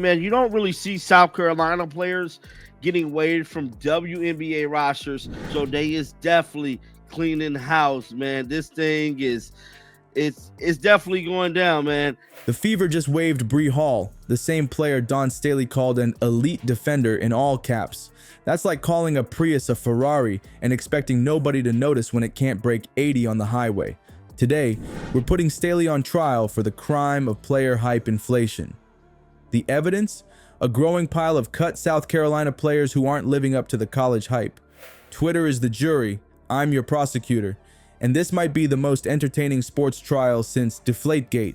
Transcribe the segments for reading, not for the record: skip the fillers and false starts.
Man, you don't really see South Carolina players getting waived from WNBA rosters, so they is definitely cleaning house, man. This thing is it's definitely going down, man. The Fever just waived Bree Hall, the same player Dawn Staley called an elite defender in all caps. That's like calling a Prius a Ferrari and expecting nobody to notice when it can't break 80 on the highway. Today, we're putting Staley on trial for the crime of player hype inflation. The evidence? A growing pile of cut South Carolina players who aren't living up to the college hype. Twitter is the jury, I'm your prosecutor, and this might be the most entertaining sports trial since Deflategate.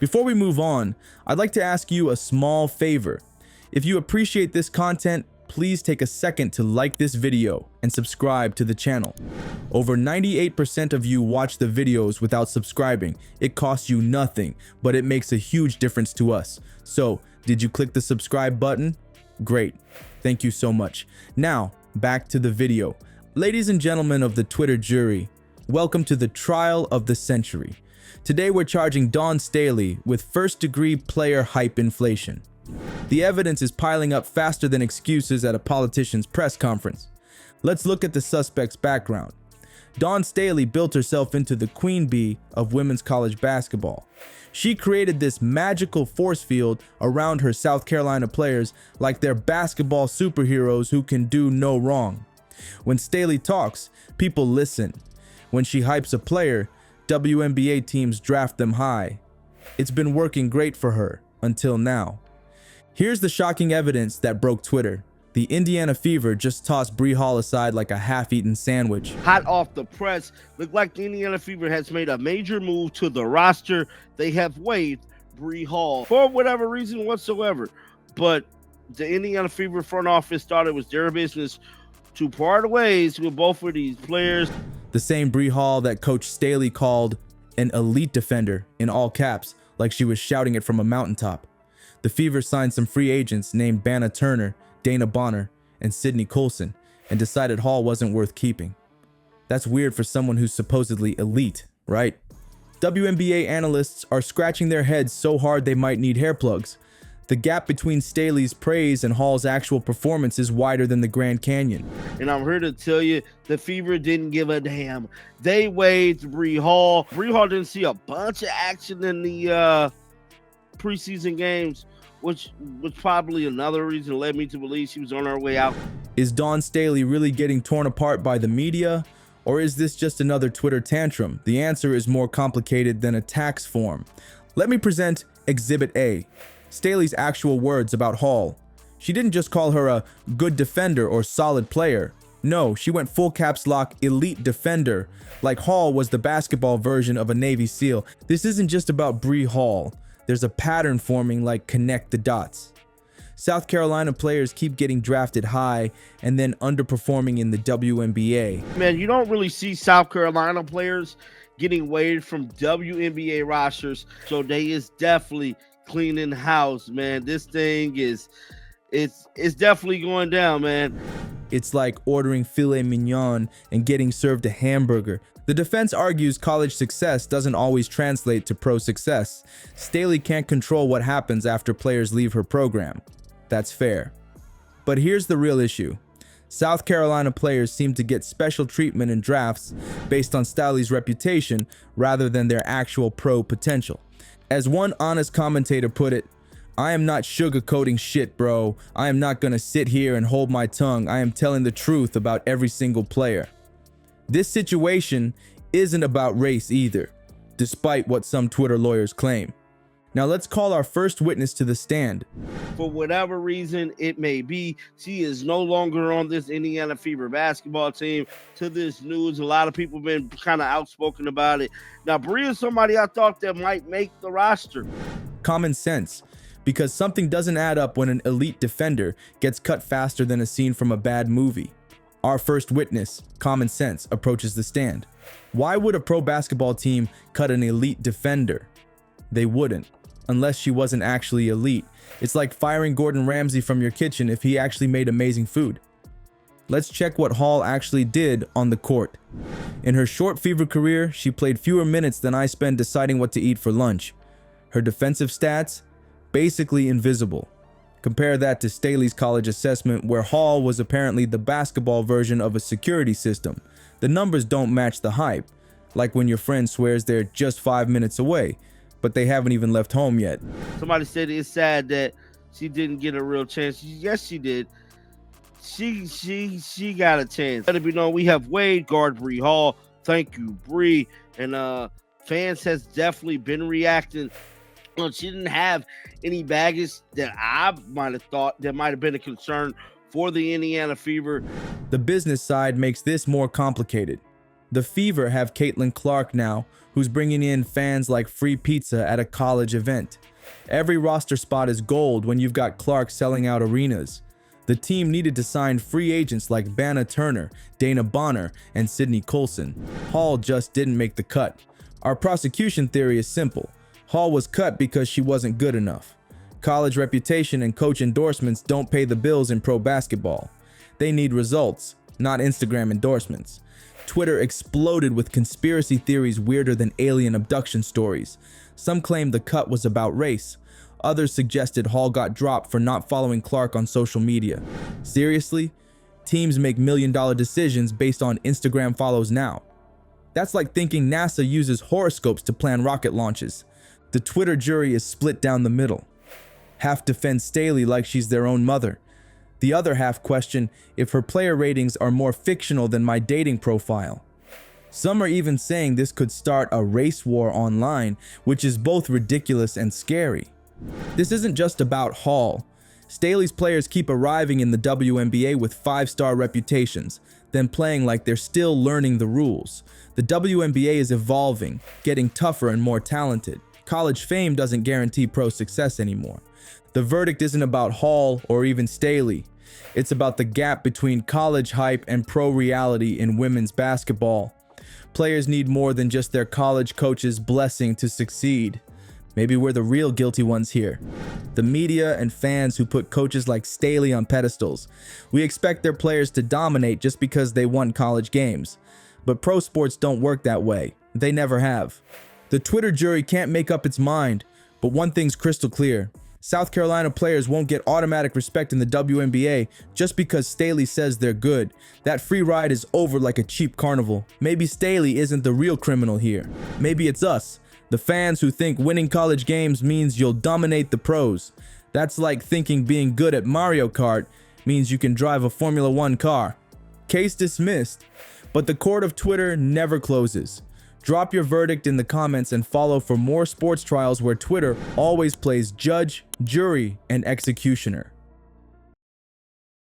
Before we move on, I'd like to ask you a small favor. If you appreciate this content, please take a second to like this video and subscribe to the channel. Over 98% of you watch the videos without subscribing. It costs you nothing, but it makes a huge difference to us. So, did you click the subscribe button? Great. Thank you so much. Now, back to the video. Ladies and gentlemen of the Twitter jury, welcome to the trial of the century. Today we're charging Dawn Staley with first-degree player hype inflation. The evidence is piling up faster than excuses at a politician's press conference. Let's look at the suspect's background. Dawn Staley built herself into the queen bee of women's college basketball. She created this magical force field around her South Carolina players like they're basketball superheroes who can do no wrong. When Staley talks, people listen. When she hypes a player, WNBA teams draft them high. It's been working great for her, until now. Here's the shocking evidence that broke Twitter. The Indiana Fever just tossed Bree Hall aside like a half-eaten sandwich. Hot off the press, look like the Indiana Fever has made a major move to the roster. They have waived Bree Hall for whatever reason whatsoever. But the Indiana Fever front office thought it was their business to part ways with both of these players. The same Bree Hall that Coach Staley called an elite defender in all caps, like she was shouting it from a mountaintop. The Fever signed some free agents named Banna Turner, Dana Bonner, and Sydney Colson, and decided Hall wasn't worth keeping. That's weird for someone who's supposedly elite, right? WNBA analysts are scratching their heads so hard they might need hair plugs. The gap between Staley's praise and Hall's actual performance is wider than the Grand Canyon. And I'm here to tell you, the Fever didn't give a damn. They waived Bree Hall. Bree Hall didn't see a bunch of action in the preseason games, which was probably another reason that led me to believe she was on her way out. Is Dawn Staley really getting torn apart by the media? Or is this just another Twitter tantrum? The answer is more complicated than a tax form. Let me present Exhibit A. Staley's actual words about Hall. She didn't just call her a good defender or solid player. No, she went full caps lock elite defender, like Hall was the basketball version of a Navy SEAL. This isn't just about Bree Hall. There's a pattern forming like connect the dots. South Carolina players keep getting drafted high and then underperforming in the WNBA. Man, you don't really see South Carolina players getting waived from WNBA rosters, so they is definitely cleaning house, man. This thing is it's definitely going down, man. It's like ordering filet mignon and getting served a hamburger. The defense argues college success doesn't always translate to pro success. Staley can't control what happens after players leave her program. That's fair. But here's the real issue. South Carolina players seem to get special treatment in drafts based on Staley's reputation rather than their actual pro potential. As one honest commentator put it, I am not sugarcoating shit, bro. I am not gonna sit here and hold my tongue. I am telling the truth about every single player. This situation isn't about race either, despite what some Twitter lawyers claim. Now let's call our first witness to the stand. For whatever reason it may be, she is no longer on this Indiana Fever basketball team. To this news, a lot of people have been kind of outspoken about it. Now, Bree is somebody I thought that might make the roster. Common sense, because something doesn't add up when an elite defender gets cut faster than a scene from a bad movie. Our first witness, common sense, approaches the stand. Why would a pro basketball team cut an elite defender? They wouldn't, unless she wasn't actually elite. It's like firing Gordon Ramsay from your kitchen if he actually made amazing food. Let's check what Hall actually did on the court. In her short Fever career, she played fewer minutes than I spend deciding what to eat for lunch. Her defensive stats, basically invisible. Compare that to Staley's college assessment, where Hall was apparently the basketball version of a security system. The numbers don't match the hype, like when your friend swears they're just 5 minutes away, but they haven't even left home yet. Somebody said it's sad that she didn't get a real chance. Yes, she did. She got a chance. Let it be known, we have Wade guard Bree Hall. Thank you, Bree. And fans has definitely been reacting. She didn't have any baggage that I might have thought that might have been a concern for the Indiana Fever. The business side makes this more complicated. The Fever have Caitlin Clark now, who's bringing in fans like free pizza at a college event. Every roster spot is gold when you've got Clark selling out arenas. The team needed to sign free agents like Banna Turner, Dana Bonner, and Sydney Colson. Hall just didn't make the cut. Our prosecution theory is simple. Hall was cut because she wasn't good enough. College reputation and coach endorsements don't pay the bills in pro basketball. They need results, not Instagram endorsements. Twitter exploded with conspiracy theories weirder than alien abduction stories. Some claimed the cut was about race. Others suggested Hall got dropped for not following Clark on social media. Seriously? Teams make million-dollar decisions based on Instagram follows now. That's like thinking NASA uses horoscopes to plan rocket launches. The Twitter jury is split down the middle. Half defend Staley like she's their own mother. The other half question if her player ratings are more fictional than my dating profile. Some are even saying this could start a race war online, which is both ridiculous and scary. This isn't just about Hall. Staley's players keep arriving in the WNBA with 5-star reputations, then playing like they're still learning the rules. The WNBA is evolving, getting tougher and more talented. College fame doesn't guarantee pro success anymore. The verdict isn't about Hall or even Staley. It's about the gap between college hype and pro reality in women's basketball. Players need more than just their college coach's blessing to succeed. Maybe we're the real guilty ones here. The media and fans who put coaches like Staley on pedestals. We expect their players to dominate just because they won college games. But pro sports don't work that way. They never have. The Twitter jury can't make up its mind, but one thing's crystal clear. South Carolina players won't get automatic respect in the WNBA just because Staley says they're good. That free ride is over like a cheap carnival. Maybe Staley isn't the real criminal here. Maybe it's us, the fans who think winning college games means you'll dominate the pros. That's like thinking being good at Mario Kart means you can drive a Formula 1 car. Case dismissed, but the court of Twitter never closes. Drop your verdict in the comments and follow for more sports trials where Twitter always plays judge, jury, and executioner.